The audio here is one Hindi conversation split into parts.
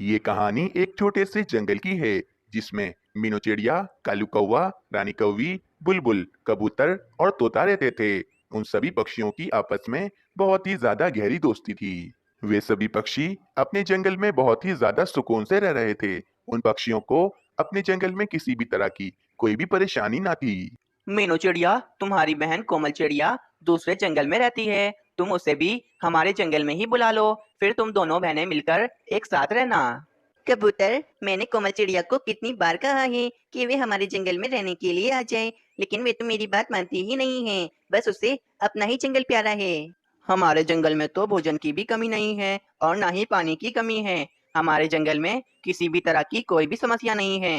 ये कहानी एक छोटे से जंगल की है जिसमें मीनू चिड़िया, कालू कौवा, रानी कौवी, बुलबुल, कबूतर और तोता रहते थे। उन सभी पक्षियों की आपस में बहुत ही ज्यादा गहरी दोस्ती थी। वे सभी पक्षी अपने जंगल में बहुत ही ज्यादा सुकून से रह रहे थे। उन पक्षियों को अपने जंगल में किसी भी तरह की कोई भी परेशानी ना थी। मीनू चिड़िया, तुम्हारी बहन कोमल चिड़िया दूसरे जंगल में रहती है। तुम उसे भी हमारे जंगल में ही बुला लो, फिर तुम दोनों बहनें मिलकर एक साथ रहना। कबूतर, मैंने कोमल चिड़िया को कितनी बार कहा है कि वे हमारे जंगल में रहने के लिए आ जाए, लेकिन वे तो मेरी बात मानती ही नहीं है। बस उसे अपना ही जंगल प्यारा है। हमारे जंगल में तो भोजन की भी कमी नहीं है और ना ही पानी की कमी है। हमारे जंगल में किसी भी तरह की कोई भी समस्या नहीं है।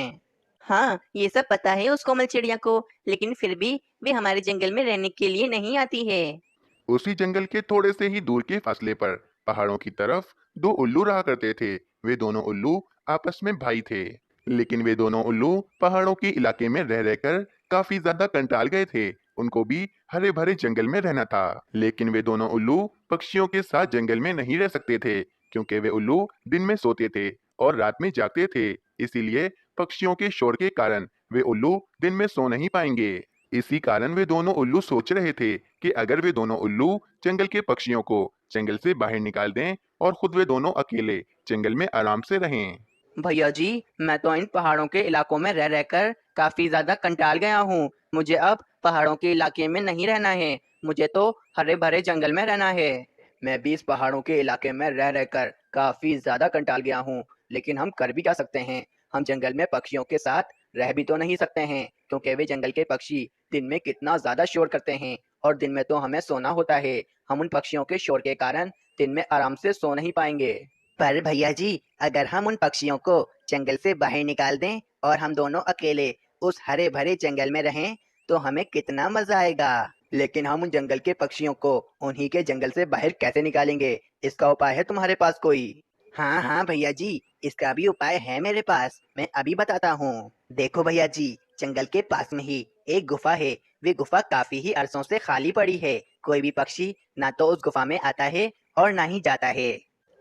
हाँ, ये सब पता है उस कोमल चिड़िया को, लेकिन फिर भी वे हमारे जंगल में रहने के लिए नहीं आती है। उसी जंगल के थोड़े से ही दूर के फासले पर पहाड़ों की तरफ दो उल्लू रहा करते थे। वे दोनों उल्लू आपस में भाई थे, लेकिन वे दोनों उल्लू पहाड़ों के इलाके में रह रहकर काफी ज्यादा कंटाल गए थे। उनको भी हरे भरे जंगल में रहना था, लेकिन वे दोनों उल्लू पक्षियों के साथ जंगल में नहीं रह सकते थे, क्योंकि वे उल्लू दिन में सोते थे और रात में जागते थे। इसीलिए पक्षियों के शोर के कारण वे उल्लू दिन में सो नहीं पाएंगे। इसी कारण वे दोनों उल्लू सोच रहे थे कि अगर वे दोनों उल्लू जंगल के पक्षियों को जंगल से बाहर निकाल दें और खुद वे दोनों अकेले जंगल में आराम से रहें। भैया जी, मैं तो इन पहाड़ों के इलाकों में रह रहकर काफी ज्यादा कंटाल गया हूँ। मुझे अब पहाड़ों के इलाके में नहीं रहना है। मुझे तो हरे भरे जंगल में रहना है। मैं भी इस पहाड़ों के इलाके में रह रहकर काफी ज्यादा कंटाल गया हूँ, लेकिन हम कर भी क्या सकते हैं। हम जंगल में पक्षियों के साथ रह भी तो नहीं सकते हैं, क्योंकि वे जंगल के पक्षी दिन में कितना ज्यादा शोर करते हैं और दिन में तो हमें सोना होता है। हम उन पक्षियों के शोर के कारण दिन में आराम से सो नहीं पाएंगे। पर भैया जी, अगर हम उन पक्षियों को जंगल से बाहर निकाल दें और हम दोनों अकेले उस हरे भरे जंगल में रहें, तो हमें कितना मजा आएगा। लेकिन हम उन जंगल के पक्षियों को उन्हीं के जंगल से बाहर कैसे निकालेंगे? इसका उपाय है तुम्हारे पास कोई? हाँ हाँ भैया जी, इसका भी उपाय है मेरे पास। मैं अभी बताता हूँ। देखो भैया जी, जंगल के पास में ही एक गुफा है। वे गुफा काफी ही अरसों से खाली पड़ी है। कोई भी पक्षी ना तो उस गुफा में आता है और ना ही जाता है।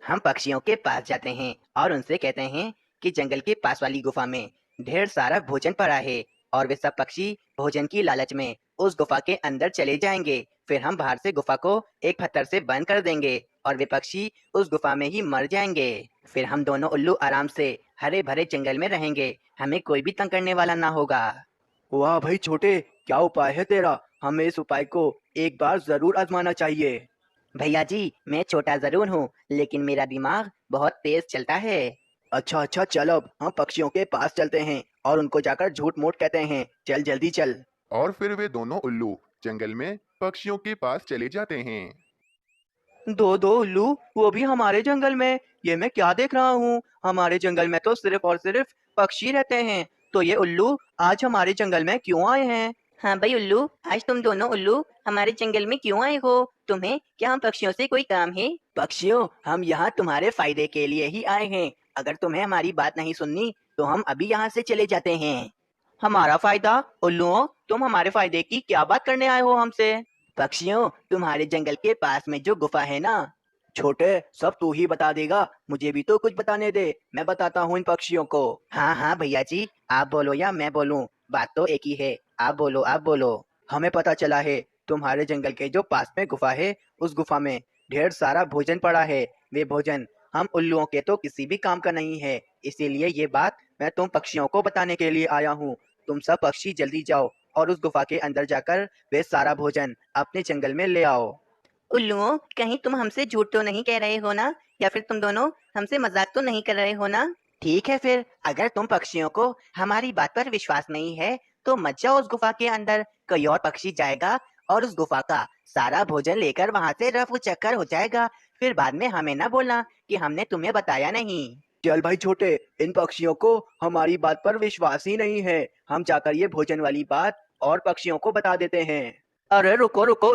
हम पक्षियों के पास जाते हैं और उनसे कहते हैं कि जंगल के पास वाली गुफा में ढेर सारा भोजन पड़ा है, और वे सब पक्षी भोजन की लालच में उस गुफा के अंदर चले जाएंगे। फिर हम बाहर से गुफा को एक पत्थर से बंद कर देंगे और वे पक्षी उस गुफा में ही मर जाएंगे। फिर हम दोनों उल्लू आराम से हरे भरे जंगल में रहेंगे। हमें कोई भी तंग करने वाला ना होगा। वाह भाई छोटे, क्या उपाय है तेरा? हमें इस उपाय को एक बार जरूर आजमाना चाहिए। भैया जी, मैं छोटा जरूर हूँ, लेकिन मेरा दिमाग बहुत तेज चलता है। अच्छा अच्छा, चल अब हम पक्षियों के पास चलते हैं और उनको जाकर झूठ मूठ कहते हैं। चल जल्दी चल। और फिर वे दोनों उल्लू जंगल में पक्षियों के पास चले जाते हैं। दो दो उल्लू, वो भी हमारे जंगल में? ये मैं क्या देख रहा हूँ? हमारे जंगल में तो सिर्फ और सिर्फ पक्षी रहते हैं, तो ये उल्लू आज हमारे जंगल में क्यों आए हैं? हाँ भाई उल्लू, आज तुम दोनों उल्लू हमारे जंगल में क्यों आए हो? तुम्हें क्या हम पक्षियों से कोई काम है? पक्षियों, हम यहाँ तुम्हारे फायदे के लिए ही आए हैं। अगर तुम्हें हमारी बात नहीं सुननी तो हम अभी यहाँ से चले जाते हैं। हमारा फायदा? उल्लुओं, तुम हमारे फायदे की क्या बात करने आए हो हमसे? पक्षियों, तुम्हारे जंगल के पास में जो गुफा है ना। छोटे, सब तू ही बता देगा? मुझे भी तो कुछ बताने दे, मैं बताता हूँ इन पक्षियों को। हाँ हाँ भैया जी, आप बोलो या मैं बोलूँ, बात तो एक ही है। आप बोलो आप बोलो। हमें पता चला है तुम्हारे जंगल के जो पास में गुफा है, उस गुफा में ढेर सारा भोजन पड़ा है। वे भोजन हम उल्लुओं के तो किसी भी काम का नहीं है। इसीलिए ये बात मैं तुम पक्षियों को बताने के लिए आया हूँ। तुम सब पक्षी जल्दी जाओ और उस गुफा के अंदर जाकर वे सारा भोजन अपने जंगल में ले आओ। उल्लुओं, कहीं तुम हमसे झूठ तो नहीं कह रहे हो ना? या फिर तुम दोनों हमसे मजाक तो नहीं कर रहे हो ना? ठीक है फिर, अगर तुम पक्षियों को हमारी बात पर विश्वास नहीं है, तो मत जाओ उस गुफा के अंदर। कोई और पक्षी जाएगा और उस गुफा का सारा भोजन लेकर वहां से रफू चक्कर हो जाएगा। फिर बाद में हमें ना बोलना कि हमने तुम्हें बताया नहीं। चल भाई छोटे, इन पक्षियों को हमारी बात पर विश्वास ही नहीं है। हम जाकर ये भोजन वाली बात और पक्षियों को बता देते हैं। अरे रुको रुको,